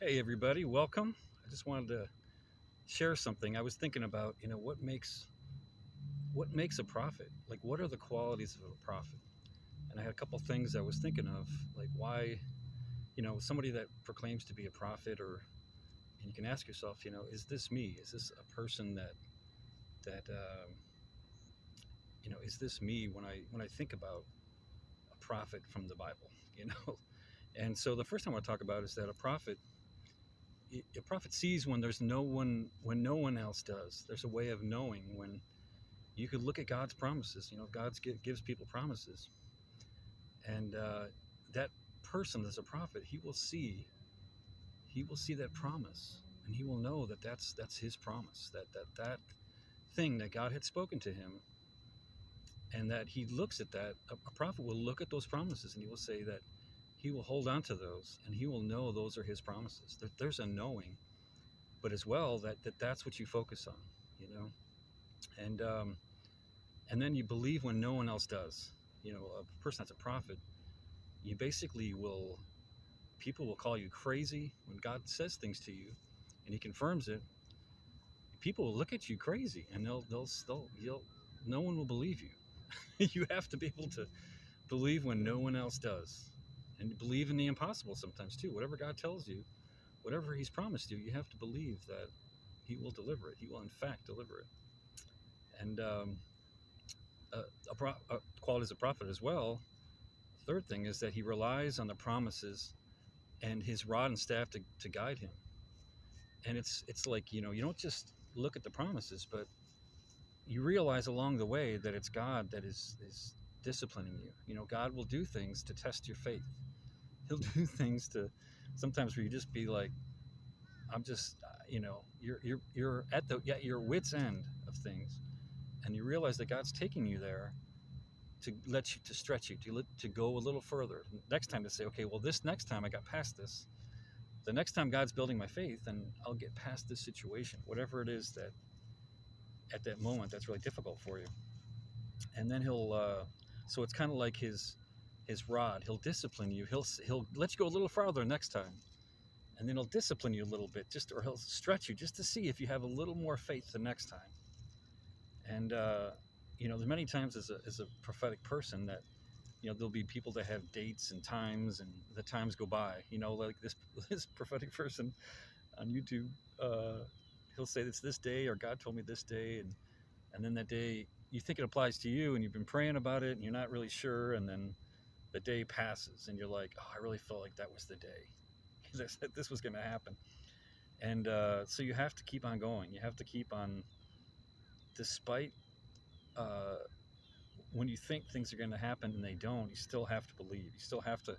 Hey everybody, welcome. I just wanted to share something. I was thinking about, what makes a prophet? Like what are the qualities of a prophet? And I had a couple things I was thinking of, like why, somebody that proclaims to be a prophet and you can ask yourself, is this me? Is this a person that is this me when I think about a prophet from the Bible, you know? And so the first thing I want to talk about is that a prophet sees when no one else does. There's a way of knowing when you could look at God's promises. God gives people promises, and that person that's a prophet, he will see that promise, and he will know that that's his promise. That thing that God had spoken to him, and that he looks at that. A prophet will look at those promises, and he will say that he will hold on to those, and he will know those are his promises. There's a knowing, but as well that's what you focus on, you know, and then you believe when no one else does. A person that's a prophet, you basically will people will call you crazy when God says things to you and he confirms it. People will look at you crazy, and no one will believe you. You have to be able to believe when no one else does, and believe in the impossible sometimes too. Whatever God tells you, whatever he's promised you, you have to believe that he will deliver it. He will in fact deliver it. And a quality as a prophet as well. Third thing is that he relies on the promises and his rod and staff to guide him. And it's like, you don't just look at the promises, but you realize along the way that it's God that is disciplining you. God will do things to test your faith. He'll do things to sometimes where you just be like, I'm just, you're at your wit's end of things, and you realize that God's taking you there to stretch you, to go a little further. Next time to say, okay, well, this next time I got past this. The next time God's building my faith, and I'll get past this situation, whatever it is that at that moment that's really difficult for you. And then so it's kind of like his rod. He'll discipline you. He'll let you go a little farther next time, and then he'll discipline you a little bit, or he'll stretch you just to see if you have a little more faith the next time. And there's many times as a prophetic person that there'll be people that have dates and times, and the times go by. Like this prophetic person on YouTube, he'll say it's this day, or God told me this day, and then that day you think it applies to you, and you've been praying about it, and you're not really sure, and then the day passes, and you're like, oh, I really felt like that was the day that this was going to happen. And so you have to keep on going. You have to keep on, despite when you think things are going to happen and they don't. You still have to believe. You still have to,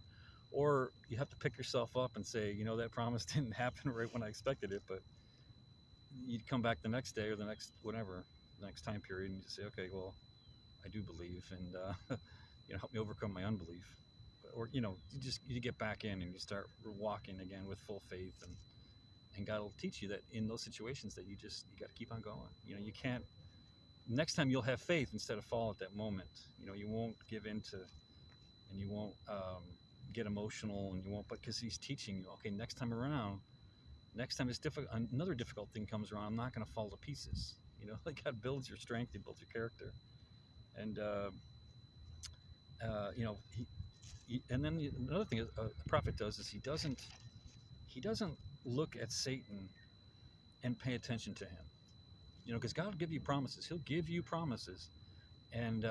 or you have to pick yourself up and say, that promise didn't happen right when I expected it, but you'd come back the next day or the next whatever, the next time period, and you say, okay, well, I do believe, and help me overcome my unbelief. Or you get back in and you start walking again with full faith, and God will teach you that in those situations that you got to keep on going. You can't. Next time you'll have faith instead of fall at that moment. You won't give in to, and you won't get emotional, and you won't. But because He's teaching you, okay, next time around, next time it's difficult, another difficult thing comes around, I'm not going to fall to pieces. Like God builds your strength, He builds your character, and and then another thing a prophet does is he doesn't look at Satan and pay attention to him. Because God will give you promises. He'll give you promises, and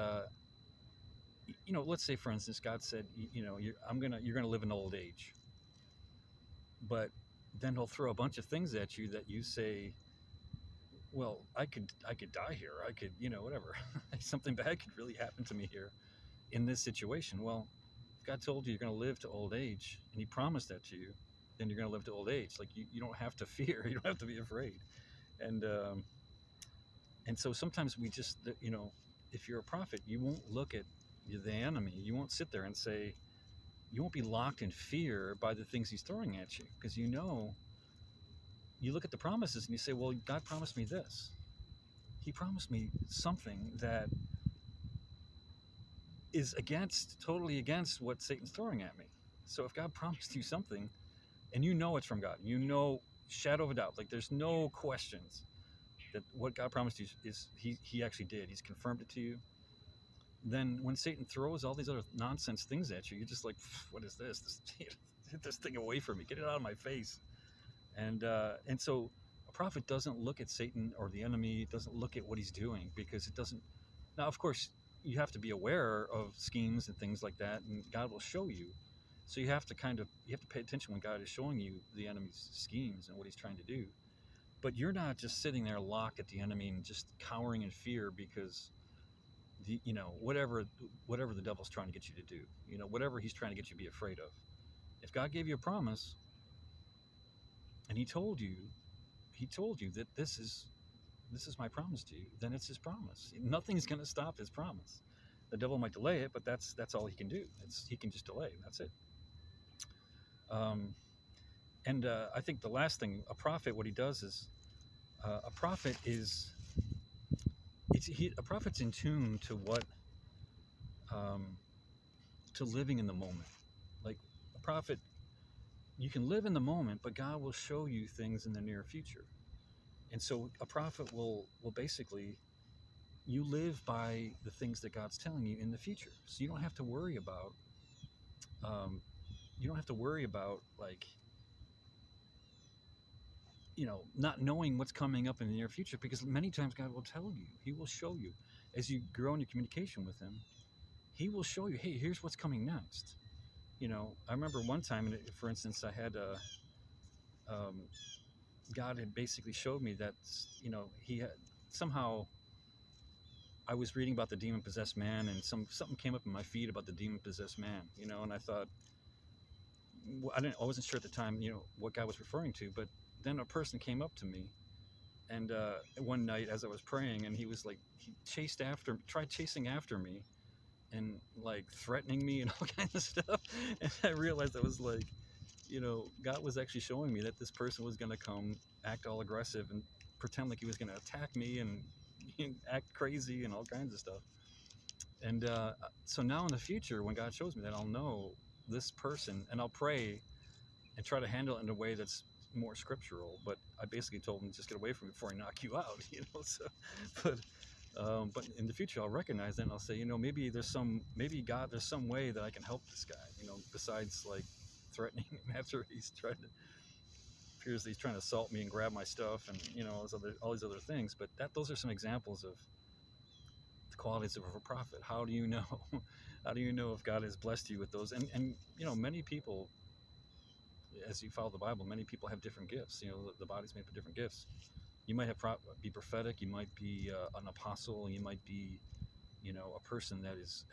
let's say for instance, God said, you're gonna live in old age, but then He'll throw a bunch of things at you that you say, well, I could die here. I could, whatever. Something bad could really happen to me here in this situation. Well, if God told you you're going to live to old age, and He promised that to you, then you're going to live to old age. Like you don't have to fear. You don't have to be afraid. And so sometimes we just, if you're a prophet, you won't look at the enemy. You won't sit there and say, you won't be locked in fear by the things he's throwing at you, because you look at the promises and you say, well, God promised me this. He promised me something that is totally against what Satan's throwing at me. So if God promised you something, and you know it's from God. You know, shadow of a doubt, like there's no questions that what God promised you is he actually did. He's confirmed it to you. Then when Satan throws all these other nonsense things at you, you're just like, what is this? Get this thing away from me. Get it out of my face. And so a prophet doesn't look at Satan or the enemy, doesn't look at what he's doing, because it doesn't. Now, of course, you have to be aware of schemes and things like that, and God will show you. So you have to pay attention when God is showing you the enemy's schemes and what he's trying to do. But you're not just sitting there locked at the enemy and just cowering in fear because whatever the devil's trying to get you to do, whatever he's trying to get you to be afraid of. If God gave you a promise and he told you that this is my promise to you, then it's his promise. Nothing's going to stop his promise. The devil might delay it, but that's all he can do. He can just delay. That's it. Um, and I think the last thing, a prophet, what he does is, a prophet is a prophet's in tune to what to living in the moment. Like a prophet, you can live in the moment, but God will show you things in the near future. And so a prophet will basically, you live by the things that God's telling you in the future. So you don't have to worry about like not knowing what's coming up in the near future, because many times God will tell you. He will show you as you grow in your communication with him. He will show you, hey, here's what's coming next. I remember one time, for instance, I had God had basically showed me that he had somehow. I was reading about the demon possessed man, and something came up in my feed about the demon possessed man, and I thought, I wasn't sure at the time, what God was referring to, but then a person came up to me, and one night as I was praying, and he was like, he tried chasing after me, and like threatening me and all kinds of stuff, and I realized that was like, God was actually showing me that this person was going to come, act all aggressive, and pretend like he was going to attack me and act crazy and all kinds of stuff. And so now in the future, when God shows me that, I'll know this person, and I'll pray and try to handle it in a way that's more scriptural. But I basically told him, just get away from me before I knock you out. So, but in the future, I'll recognize that, and I'll say, maybe God, there's some way that I can help this guy, besides like threatening him after appears that he's trying to assault me and grab my stuff, and all these other things. But those are some examples of the qualities of a prophet. How do you know? How do you know if God has blessed you with those? And many people, as you follow the Bible, many people have different gifts. The body's made for different gifts. You might be prophetic. You might be an apostle. You might be, a person that is